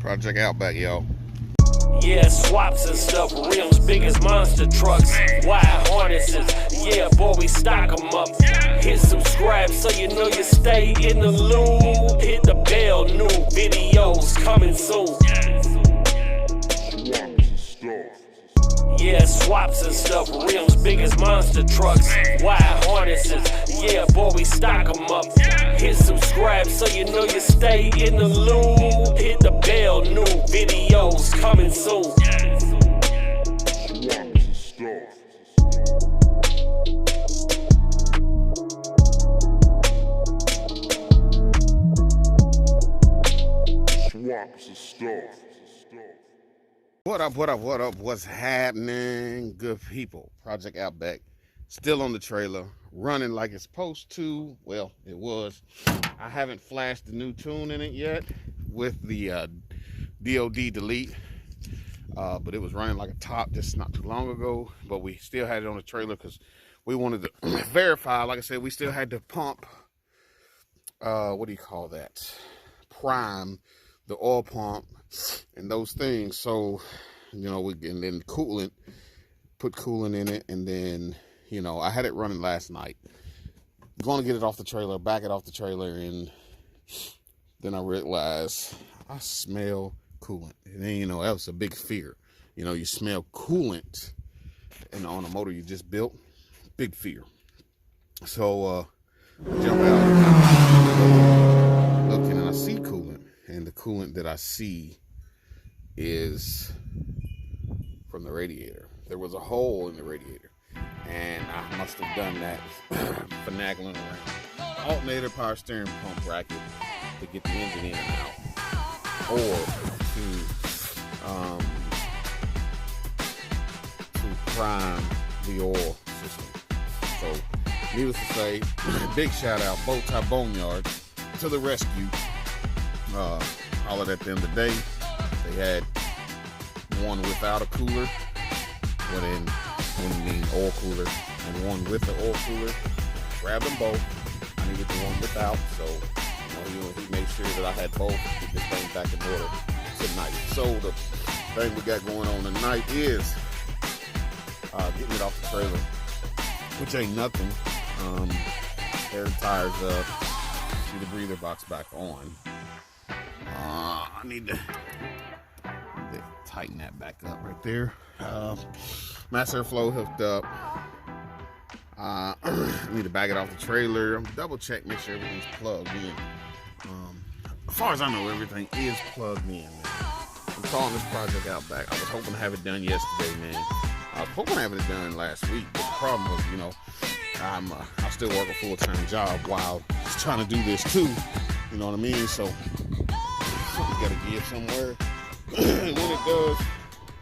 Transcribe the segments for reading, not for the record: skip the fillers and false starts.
Project Outback, y'all. Yeah, swaps and stuff, rims big as monster trucks, wide harnesses, yeah, boy, we stock them up. Hit subscribe so you know you stay in the loop. Hit the bell, new videos coming soon. Yeah, swaps and stuff, rims big as monster trucks, wide harnesses, yeah, boy, we stock them up. Hit subscribe so you know you stay in the loop. Hit the bell, new videos coming soon. Swaps and stuff. What up, what's happening, good people? Project Outback, still on the trailer, running like it's supposed to. Well, it was. I haven't flashed the new tune in it yet with the DOD delete, but it was running like a top just not too long ago, but we still had it on the trailer because we wanted to verify. Like I said, we still had to pump, what do you call that? Prime the oil pump and those things. So, you know, and then coolant, put coolant in it, and then, you know, I had it running last night. Going to get it off the trailer, back it off the trailer, and then I realized I smell coolant. And then, you know, that was a big fear. You know, you smell coolant and on a motor you just built, big fear. So I jump out, looking, and I see coolant. And the coolant that I see is from the radiator. There was a hole in the radiator, and I must have done that finagling around alternator power steering pump bracket to get the engine in and out, or to prime the oil system. So, needless to say, big shout out, Bowtie Boneyard, to the rescue. Hollered at them today. They had one without a cooler, well, then when you mean oil cooler, and one with the oil cooler. Grabbed them both. I needed the one without, so you know, he made sure that I had both to get this thing back in order tonight. So the thing we got going on tonight is getting it off the trailer, which ain't nothing. Air the tires up, see the breather box back on. I need to tighten that back up right there. Mass airflow hooked up. I need to back it off the trailer. Double check, make sure everything's plugged in. As far as I know, everything is plugged in. I'm calling this project Outback. I was hoping to have it done yesterday, man. I was hoping to have it done last week, but the problem was, you know, I still work a full-time job while just trying to do this too. You know what I mean? So you gotta give somewhere. When it does,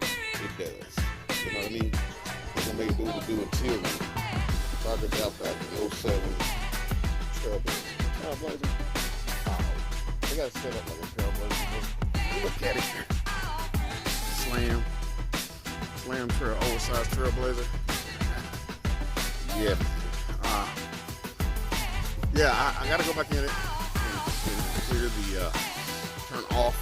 it does. You know what I mean? We're gonna make it do what it do until then. Project Outback in 07 Trailblazer. Oh, they gotta set up like a Trailblazer. Look at it. Slam trail, oversized Trailblazer. Yeah. Yeah, I gotta go back in it and clear the turn off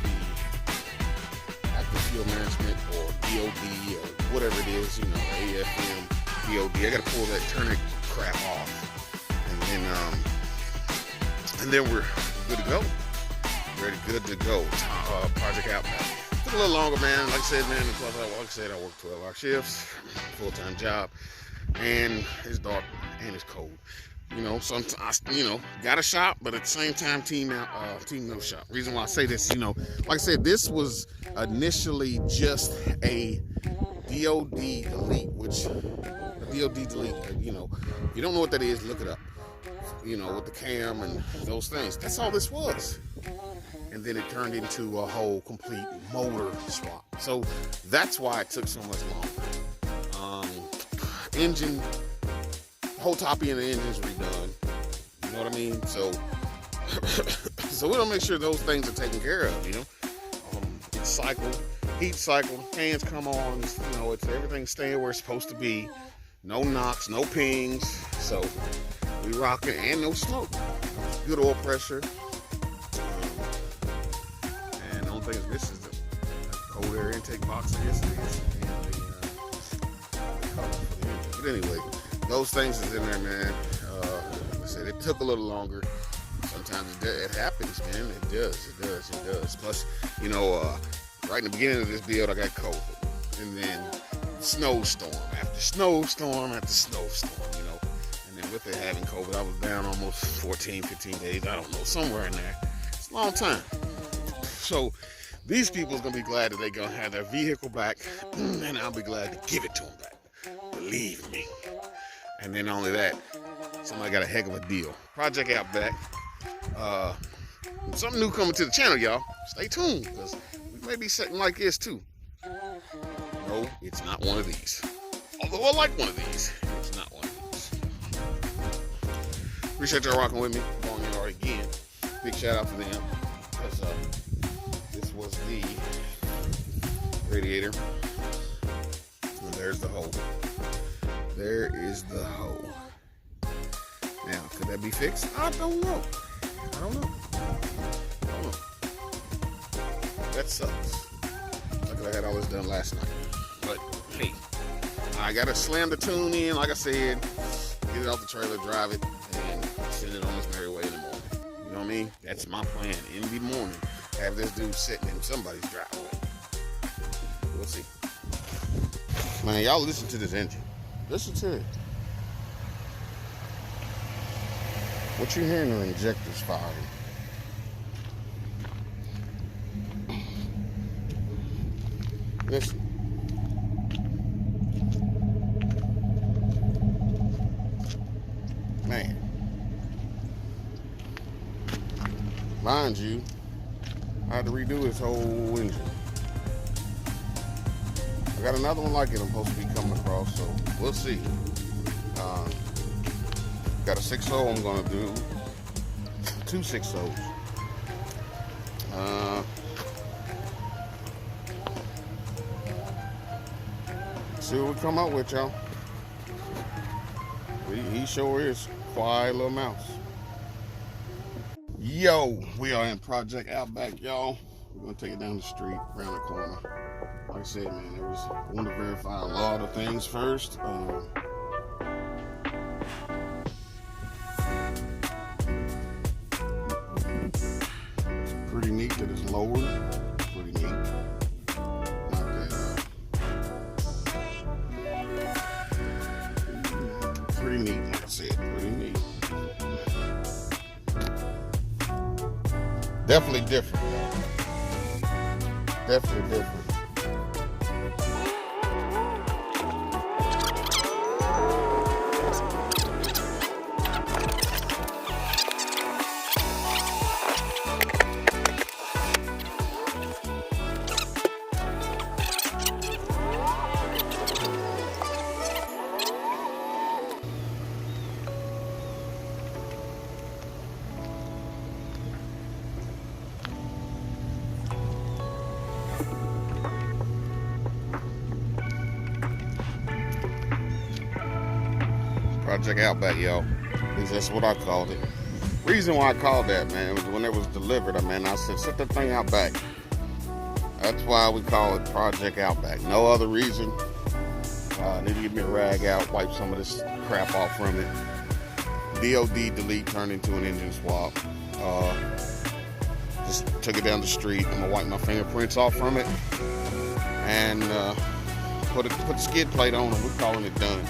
the active fuel management or DOD or whatever it is, you know, AFM, DOD. I gotta pull that turner crap off, and then we're good to go. Good to go. Project Outback. Took a little longer, man. Like I said, man, I work 12-hour shifts, full-time job, and it's dark and it's cold. You know, sometimes, you know, got a shop, but at the same time, team no shop. Reason why I say this, you know, like I said, this was initially just a DOD delete, which a DOD delete, you know, if you don't know what that is, look it up. You know, with the cam and those things. That's all this was. And then it turned into a whole complete motor swap. So that's why it took so much longer. Engine. Whole top end of the engine's redone. You know what I mean? So we don't make sure those things are taken care of, you know? It's cycled, heat cycled, fans come on, you know, it's everything staying where it's supposed to be. No knocks, no pings. So we rock it, and no smoke. Good oil pressure. And the only thing This is the cold air intake box, I guess it is. And the cover for the engine. But anyway, those things is in there, man. Like I said, it took a little longer. Sometimes it happens, man. It does. Plus, you know, right in the beginning of this build, I got COVID. And then snowstorm after snowstorm after snowstorm, you know. And then with it having COVID, I was down almost 14, 15 days. I don't know, somewhere in there. It's a long time. So these people's gonna be glad that they're gonna have their vehicle back, and I'll be glad to give it to them back. Believe me. And then only that, somebody got a heck of a deal. Project Outback. Something new coming to the channel, y'all. Stay tuned, because we may be setting like this too. No, it's not one of these. Although I like one of these, it's not one of these. Appreciate y'all rocking with me. Going in already again. Big shout out to them, because this was the radiator. And there's the hole. There is the hole. Now, could that be fixed? I don't know. That sucks. Luckily I had all this done last night. But hey, I gotta slam the tune in, like I said, get it off the trailer, drive it, and send it on its merry way in the morning. You know what I mean? That's my plan. In the morning, have this dude sitting in somebody's driveway. We'll see. Man, y'all listen to this engine. Listen to it. What you hearing are injectors firing. Listen. Man. Mind you, I had to redo this whole engine. I got another one like it I'm supposed to be coming across, so we'll see. Got a 6.0 I'm gonna do. 2 6.0s. See what we come up with, y'all. He sure is quiet little mouse. Yo, we are in Project Outback, y'all. We're gonna take it down the street, around the corner. Like I said, man, I want to verify a lot of things first. Pretty neat that it's lowered. Pretty neat. Not that, pretty neat, like I said, pretty neat. Definitely different. Definitely different. Project Outback, y'all. At least that's what I called it. Reason why I called that, man, was when it was delivered, I said, set that thing out back. That's why we call it Project Outback. No other reason. Need to get me a rag out, wipe some of this crap off from it. DOD delete turned into an engine swap. Just took it down the street. I'm gonna wipe my fingerprints off from it and put the skid plate on, and we're calling it done.